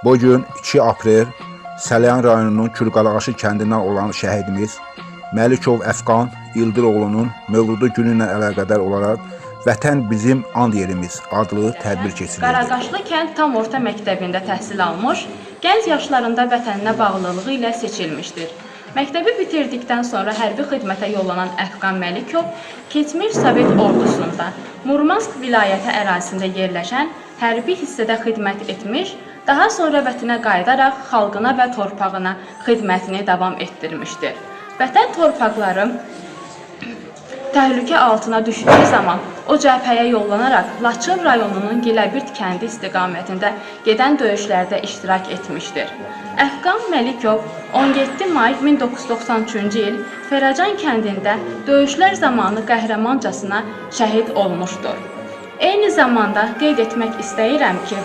Bu gün 2 aprel Səlyan rayonunun Gülqalağaşı kəndindən olan şəhidimiz Məlikov Əfqan İldiroğlu'nun mövludu günü ilə əlaqədar olaraq Vətən bizim and yerimiz adlı tədbir keçirildi. Qaraqaşlı kənd tam orta məktəbində təhsil almış, gənc yaşlarında vətəninə bağlılığı ilə seçilmişdir. Məktəbi bitirdikdən sonra hərbi xidmətə yollanan Əfqan Məlikov keçmiş Sovet ordusunda Murmansk vilayəti ərazisində yerləşən hərbi hissədə xidmət etmiş, daha sonra vətənə qayıdaraq xalqına və torpağına xidmətini davam etdirmişdir. Vətən torpaqları təhlükə altına düşdüyü zaman o cəbhəyə yollanaraq Laçın rayonunun Giləbirt kəndi istiqamətində gedən döyüşlərdə iştirak etmişdir. Əfqan Məlikov 17 may 1993-cü il Fəracan kəndində döyüşlər zamanı qəhrəmancasına şəhid olmuşdur. Eyni zamanda qeyd etmək istəyirəm ki,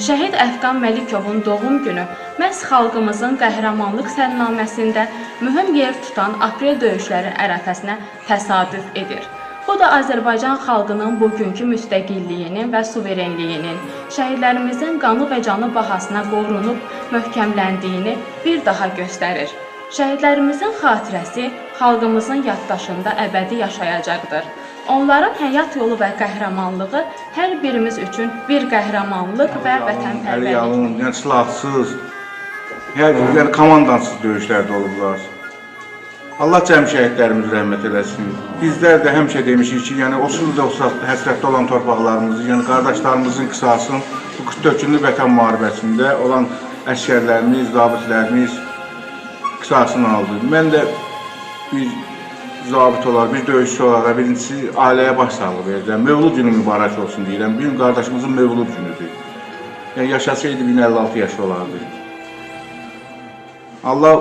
şəhid Əfqan Məlikovun doğum günü məhz xalqımızın qəhrəmanlıq sərnaməsində mühüm yer tutan aprel döyüşləri ərəfəsinə təsadüf edir. Bu da Azərbaycan xalqının bugünkü müstəqilliyinin və suverenliyinin, şəhidlərimizin qanı və canı bahasına qorunub möhkəmləndiyini bir daha göstərir. Şəhidlərimizin xatirəsi xalqımızın yaddaşında əbədi yaşayacaqdır. Onların həyat yolu və qəhrəmanlığı hər birimiz üçün bir qəhrəmanlıq və vətənpərvərlik. Yalın, yəni silahsız, yəni komandansız döyüşlərdə olublar. Allah cəmi şəhidlərimizi rəhmət eləsin. Bizlər də həmişə demişik ki, yəni 30 ildə həsrətdə olan torpaqlarımızı, yəni qardaşlarımızın qisasın bu 44 günlük vətən müharibəsində olan əsgərlərimiz, zabitlərimiz qisasını aldı. Mən də bir zabit olaraq, bir döyüşçü olaraq birincisi ailəyə başsağlığı verirəm. Mövlud günü mübarək olsun deyirəm. Bir gün qardaşımızın mövlud günüdür. Yəni yaşasaydı 1056 yaşı olardı. Allah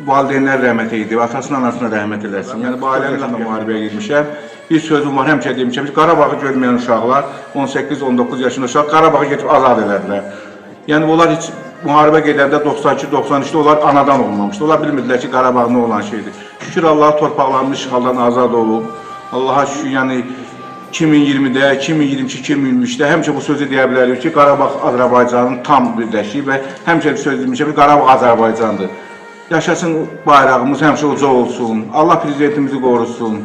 valideynlər rəhmət eydi, atasına, anasına rəhmət eləsin. Yəni bu ailənin də müharibəyə girmişəm. Bir sözüm var, həmişə demişəm ki, Qarabağı görməyən uşaqlar, 18-19 yaşında uşaq Qarabağı getirib azad edədilər. Yəni onlar heç müharibə gedəndə 92-93-də onlar anadan olmamışdı. Onlar bilmirdilər ki, Qarabağ nə olan şeydir. Şükür Allah'a torpaqlarımız işğaldan azad olub. Allaha şükür, yəni 2020-də, 2022-2023-də həmişə bu sözü deyə bilərik ki, Qarabağ Azərbaycanın tam birləşib və həmişə bir söz demişəm ki, Qarabağ Azərbaycandır. Yaşasın bayrağımız həmişə uca olsun, Allah prezidentimizi qorusun.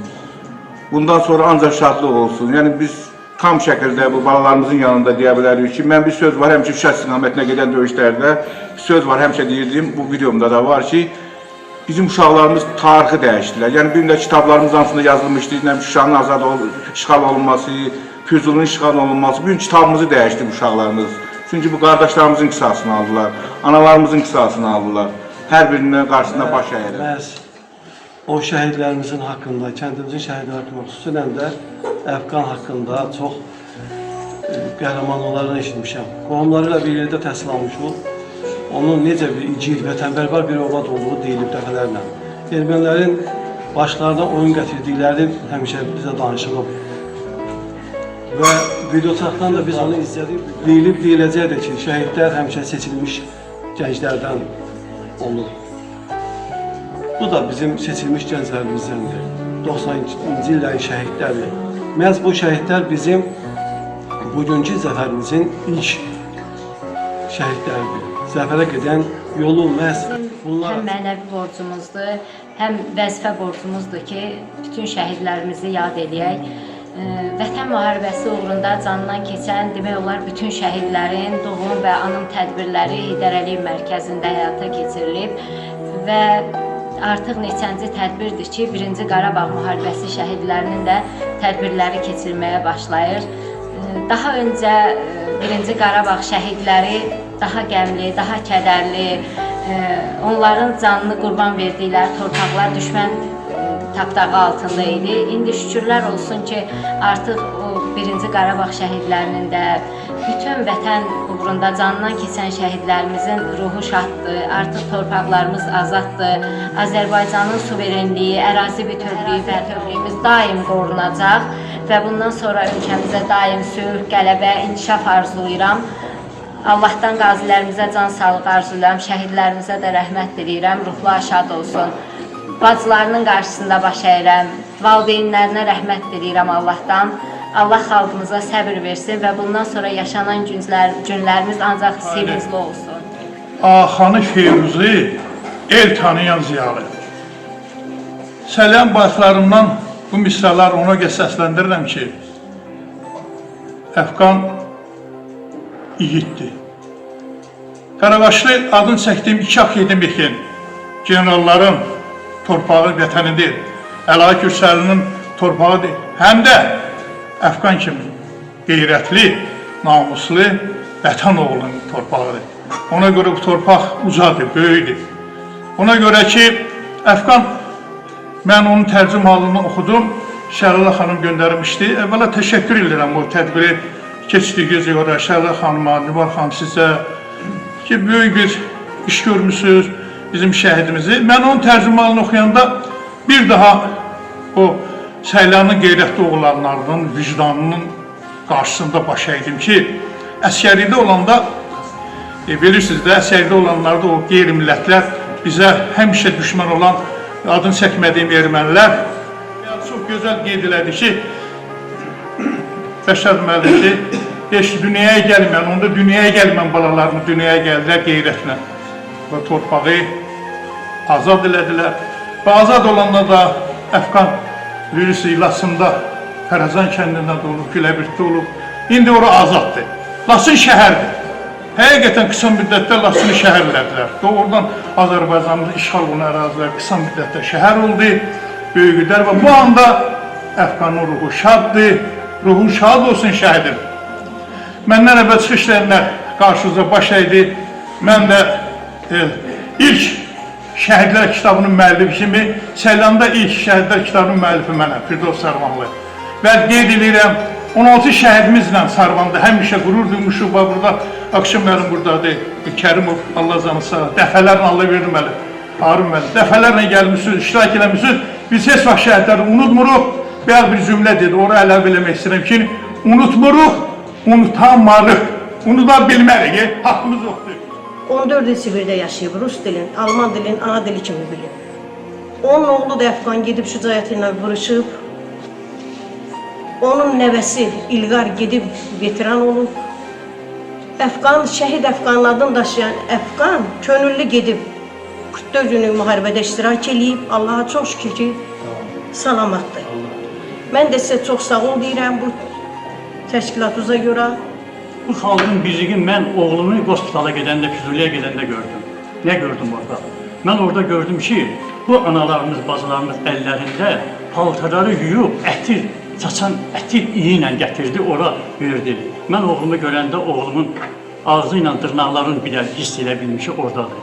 Bundan sonra ancaq şadlıq olsun. Yəni biz tam şəkildə bu balalarımızın yanında deyə bilərik ki, mən bir söz var, həmişə Şuşa istiqamətinə gedən döyüşlərdə bir söz var, həmişə deyirdim, bu videomda da var ki, bizim uşaqlarımız tarixi dəyişdilər. Yəni bir də kitablarımız arasında yazılmışdı, Şuşanın azad işğal olunması, Füzulun işğal olunması, bugün kitabımızı dəyişdi bu uşaqlarımız. Çünki bu qardaşlarımızın qisasını aldılar, analarımızın qisasını aldılar. Hər birinin qarşısında baş əyirlər. Məhz o şəhidlərimizin haqqında, kəndimizin şəhidləri haqqında, xüsusən də Əfqan haqqında çox qəhrəmanlıqlardan eşitmişəm. Qohumları ilə bir yerdə təhsil almışıq. Onun necə bir igid, vətənpərvər bir övlad olduğu deyilib dəfələrlə. Ermənilərin başlarına oyun gətirdikləri həmişə bizə danışılıb. Və videoçaqdan da biz onu izlədik. Deyiləcəkdir ki, şəhidlər həmişə seçilmiş gənclərdən olur. Bu da bizim seçilmiş gənclərimizdəndir. 90-cı illərin şəhidlərdir. Məhz bu şəhidlər bizim bugünkü zəfərimizin ilk şəhidləridir. Zəfərə gedən yolu məhz bunlar. Həm mənəvi borcumuzdur, həm vəzifə borcumuzdur ki, bütün şəhidlərimizi yad eləyək. Vətən müharibəsi uğrunda canından keçən, demək olar, bütün şəhidlərin doğum və anım tədbirləri Heydər Əliyev mərkəzində həyata keçirilib və artıq neçənci tədbirdir ki, 1-ci Qarabağ müharibəsi şəhidlərinin də tədbirləri keçirməyə başlayır. Daha öncə 1-ci Qarabağ şəhidləri daha qəmli, daha kədərli, onların canını qurban verdikləri torpaqlar düşmən tapdağı altında idi. İndi şükürlər olsun ki, artıq o 1-ci Qarabağ şəhidlərinin də bütün vətən uğrunda canından keçən şəhidlərimizin ruhu şaddır. Artıq torpaqlarımız azaddır. Azərbaycanın suverenliyi, ərazi bütövlüyü və bütövlüyümüz daim qorunacaq və bundan sonra ölkəmizə daim sülh, qələbə, inkişaf arzulayıram. Allahdan qazilərimizə can sağlığı arzulayıram, şəhidlərimizə də rəhmət diləyirəm, ruhlar şad olsun. Bacılarının qarşısında baş əyirəm, valideynlərinə rəhmət diləyirəm Allahdan. Allah xalqımıza səbir versin və bundan sonra yaşanan günlərimiz ancaq sevincli olsun. Axanı Feyruzi el tanıyan ziyalı. Səlyan başlarımdan bu misralar ona göre səsləndirirəm ki, Əfqan yiğitdir. Qaraqaşlı adını çəkdiyim 2 Akademik Mekin, generalların torpağı vətənidir, Əlahi Gürsəlinin torpağıdır. Həm də Əfqan kimi qeyrətli, namuslu vətən oğlunun torpağıdır. Ona göre bu torpaq ucadır, böyüdür. Ona göre ki, Əfqan, mən onun tərcümalını oxudum, Şəhralə xanım göndərmişdi. Əvvəla təşəkkür edirəm o tədbiri keçdiyiniz görə Şəhralə xanıma, Nübar xanım sizə ki, böyük bir iş görmüşsünüz bizim şəhidimizi. Mən onun tərcümalını oxuyanda bir daha o Səylanın qeyrətli oğlanlarının vicdanının qarşısında baş əydim ki, əskərlikdə olanda, bilirsiniz də, əskərlikdə olanlarda o qeyri-millətlər bizə həmişə düşmən olan adını çəkmədiyim ermənilər çox gözəl qeyd elədi ki, Bəşər müəllim ki, heç dünyaya gəlməyən, onda dünyaya gəlməyən balalarını dünyaya gəldilər qeyrətlə və torpağı azad elədilər və azad olanlar da Əfqan Lürisi Lasında Fərəzan kəndində də olub, Güləbirtdə olub. İndi ora azaddır. Laçın şəhərdir. Həqiqətən qısa müddətdə Laçını şəhərlədilər. Doğrudan Azərbaycanın işğal olunan ərazilər qısa müddətdə şəhər oldu, böyüdülər və bu anda Əfqanın ruhu şaddır, ruhun şad olsun şəhidim. Məndən əvvəl çıxış edənlər qarşınıza baş əydi. Mən də ilk Şəhidlər kitabının müəllifi kimi, Səylanda ilk Şəhidlər kitabının müəllifi mənəm, Firdevs Sarvanlı. Və qeyd edirəm, 16 şəhidimizlə Sarvanda həmişə qürur duymuşuq. Burada Akşam müəllim buradadır, Kərimov, Allah canı sağ, dəfələrlə Allah verdi müəllim, Harun müəllim, dəfələrlə gəlmişsiniz, iştirak eləmişsiniz. Biz heç vaxt şəhidləri unutmuruq. Bir cümlə dedi, oraya əlavə eləmək istəyirəm ki, unutmuruq, unutanmarıq, unuda bilmərik, haqqımız yoxdur. 14 il Sibirdə yaşayıb, Rus dilin, Alman dilin ana dili kimi bilib. Onun oğlu da Əfqan gedib şücaəti ilə vuruşub. Onun nəvəsi İlqar gedib veteran olub. Əfqan, şəhid Əfqanın adını daşıyan Əfqan könüllü gedib 44 günlük müharibədə iştirak eləyib. Allaha çox şükür ki, salamatdır. Mən də sizə çox sağ ol deyirəm bu təşkilatınıza görə. Bu xalqın birliği mən oğlumu hospitala gedəndə, Füzuliyə gedəndə gördüm. Nə gördüm orada? Mən orada gördüm ki, bu analarımız, bacılarımız əllərində paltarları yuyub, ətir, saçan ətir iyi ilə gətirdi, ora verdi. Mən oğlumu görəndə oğlumun ağzı ilə dırnaqlarını bir də hiss elə bilmişi oradadır.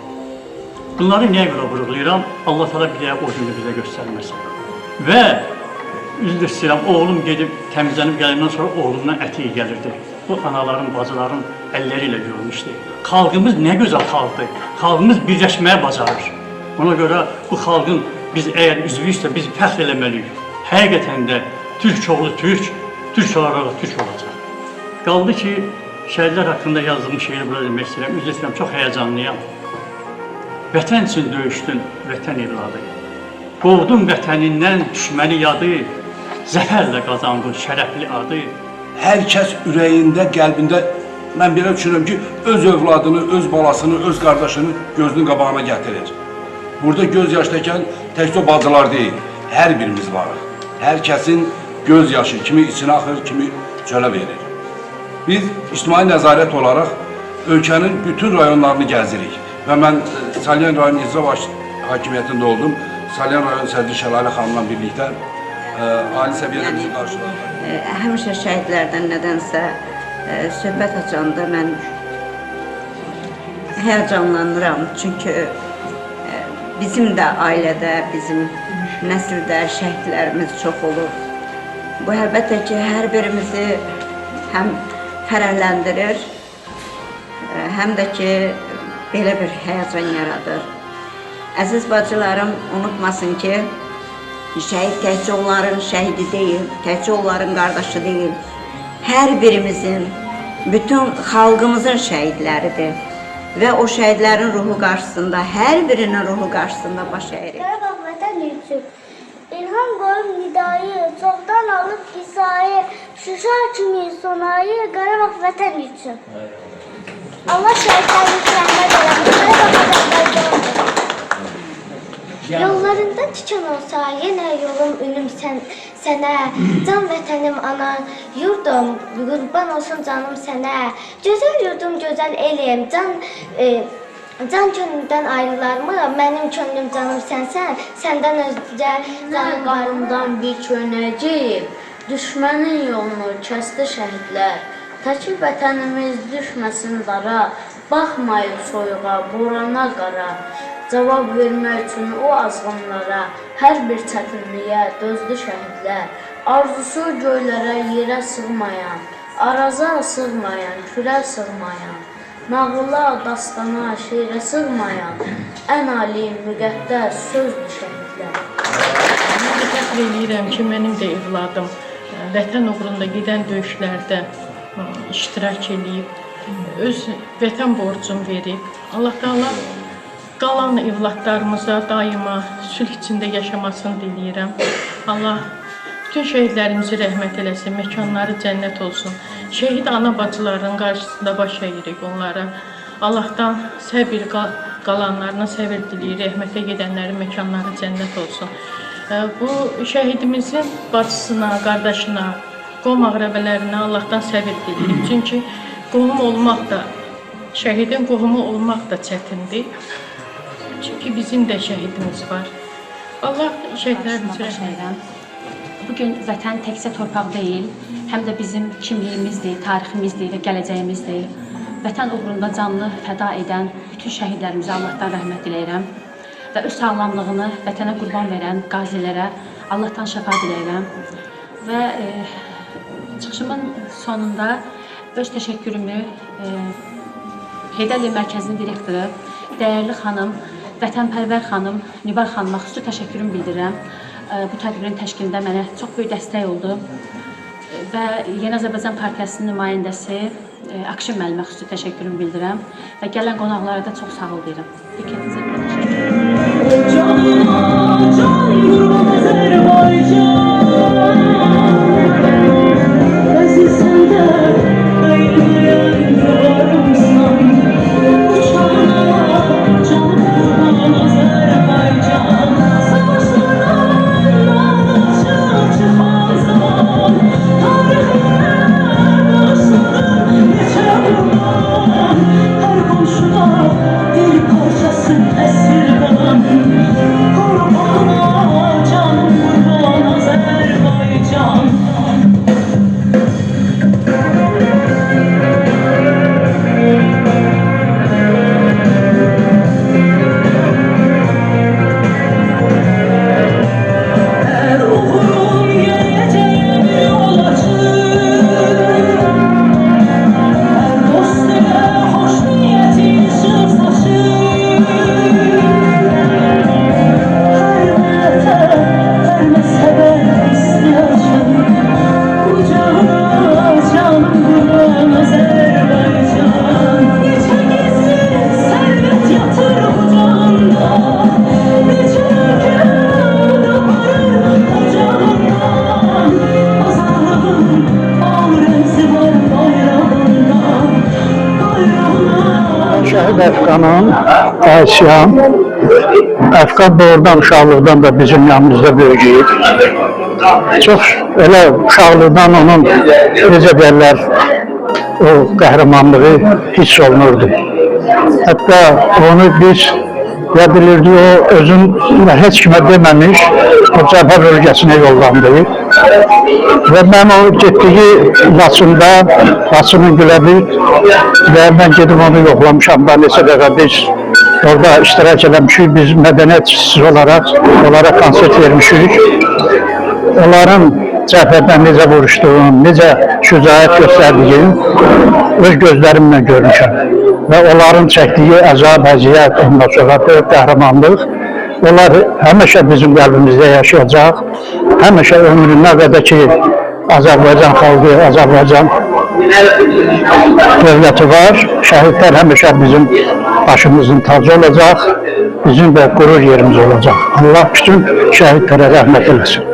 Bunları niyə görə vurğulayıram? Allah təala bir də o günü bizə göstərməsin. Və üzr istəyirəm, oğlum gedib təmizlənib gələndən sonra oğlumdan əti gəlirdi. Bu anaların, bacıların əlləri ilə görmüşdü. Xalqımız nə gözəl xalqdır. Xalqımız birləşməyə bacarır. Ona görə bu xalqın biz əgər üzvüyüksə biz fəxr eləməliyik. Həqiqətən də Türk oğlu Türk, Türk olaraq Türk olacaq. Qaldı ki, şəhidlər haqqında yazdığım şeiri burada demək istəyirəm. Üzr istəyirəm, çox həyəcanlıyam. Vətən üçün döyüşdün, vətən evladı. Qovdun vətənindən düşməni yadı, zəfərlə qazandın şərəfli adı. Hər kəs ürəyində, qəlbində, mən belə düşünürəm ki, öz övladını, öz balasını, öz qardaşını gözünün qabağına gətirir. Burada göz yaş dəkən təkcə bacılar deyil, hər birimiz varıq. Hər kəsin göz yaşı kimi içinə axır, kimi çölə verir. Biz ictimai nəzarət olaraq ölkənin bütün rayonlarını gəzirik və mən Salyan rayon icra baş hakimiyyətində oldum. Salyan rayon sədri Şəlalə xanımla birlikdə ali səviyyədə bizi qarşıladılar. Həmişə şəhidlərdən nədənsə söhbət açanda mən həyəcanlanıram. Çünki bizim də ailədə, bizim nəsildə şəhidlərimiz çox olur. Bu əlbəttə ki, hər birimizi həm fərəhləndirir, həm də ki, belə bir həyəcan yaradır. Əziz bacılarım, unutmasın ki, şəhid təkcə onların şəhidi deyil, təkcə onların qardaşı deyil. Hər birimizin, bütün xalqımızın şəhidləridir. Və o şəhidlərin ruhu qarşısında, hər birinin ruhu qarşısında baş əyirik. Qarabağ vətən üçün İlham qoyub nidayı, çoxdan alıb qisayı, Şuşa kimi sonayı, Qarabağ vətən üçün. Allah şəhidlərimizə rəhmət eləsin, Qarabağ Azərbaycandır. Yollarında tikan olsa, yenə yolum ünüm sənə, can vətənim ana, yurdum, qurban olsun canım sənə, gözəl yurdum, gözəl elim, can könlümdən ayrılarmı, mənim könlüm canım sənsən, səndən özcə canım Qarımdan bir könəcək, düşmənin yolunu kəsdi şəhidlər. Təkil vətənimiz düşməsin dara, baxmayıb soyuğa, borana qara. Cavab vermək üçün o azğınlara, hər bir çətinliyə dözdü şəhidlər. Arzusu göylərə, yerə sığmayan, araza sığmayan, külə sığmayan, nağıla, dastana, şeirə sığmayan, ən ali, müqəddəs sözdür şəhidlər. Mən fəxr eləyirəm ki, mənim də evladım vətən uğrunda gedən döyüşlərdə iştirak edib, öz vətən borcunu verib. Allah Taala qalan evlatlarımıza daima sülh içində yaşamasını diləyirəm. Allah bütün şəhidlərimizi rəhmət eləsin, məkanları cənnət olsun. Şəhid ana bacıların qarşısında baş əyirik onlara. Allahdan səbir qalanlarına səbir diləyir, rəhmətə gedənlərin məkanları cənnət olsun. Bu şəhidimizin bacısına, qardaşına, qom əqrəbələrinə Allahdan səbir diləyirik. Çünki qohum olmaq da, şəhidin qohumu olmaq da çətindir. Çünki bizim də şəhidimiz var. Allah şəhidlərimizi rəhmət eləsin. Bugün vətən təkcə torpaq deyil, həm də bizim kimliyimizdir, tariximizdir və gələcəyimizdir. Vətən uğrunda canlı fəda edən bütün şəhidlərimizə Allahdan rəhmət diləyirəm və öz sağlamlığını vətənə qurban verən qazilərə Allahdan şəfa diləyirəm. Və çıxışımın sonunda öz təşəkkürümü Heydər Əliyev Mərkəzinin direktoru, dəyərli xanım, vətənpərvər xanım Nübar xanıma xüsusi təşəkkürümü bildirirəm. Bu tədbirin təşkilində mənə çox böyük dəstək oldu və Yeni Azərbaycan Partiyasının nümayəndəsi Akşin müəllimə xüsusi təşəkkürümü bildirirəm və gələn qonaqlara da çox sağ ol deyirəm. Diqqətinizə görə təşəkkür Əfqanın Asiyan, Əfqan doğrudan uşaqlıqdan da bizim yanımızda böyüyüb. Çox elə uşaqlıqdan onun necə deyirlər, o qəhrəmanlığı hiss olunurdu. Hətta onu biz ya bilirdi, o özün heç kimə deməmiş, o cəbhə bölgəsinə yollandı. Və mən o getdiyi Laçının Güləbi və mən gedib onu yoxlamışam da neçə dəfə biz orada iştirak eləmişik, biz mədəniyyət işçisi olaraq onlara konsert vermişik. Onların cəbhədən necə vuruşduğunu, necə şücaət göstərdiyini öz gözlərimlə görmüşəm. Və onların çəkdiyi əzab, əziyyət, ondan sonra qəhrəmanlıq, onlar həmişə bizim qəlbimizdə yaşayacaq. Həmişə ömrünə qədər ki, Azərbaycan xalqı, Azərbaycan dövləti var. Şəhidlər həmişə bizim başımızın tacı olacaq, bizim də qürur yerimiz olacaq. Allah bütün şəhidlərə rəhmət eləsin.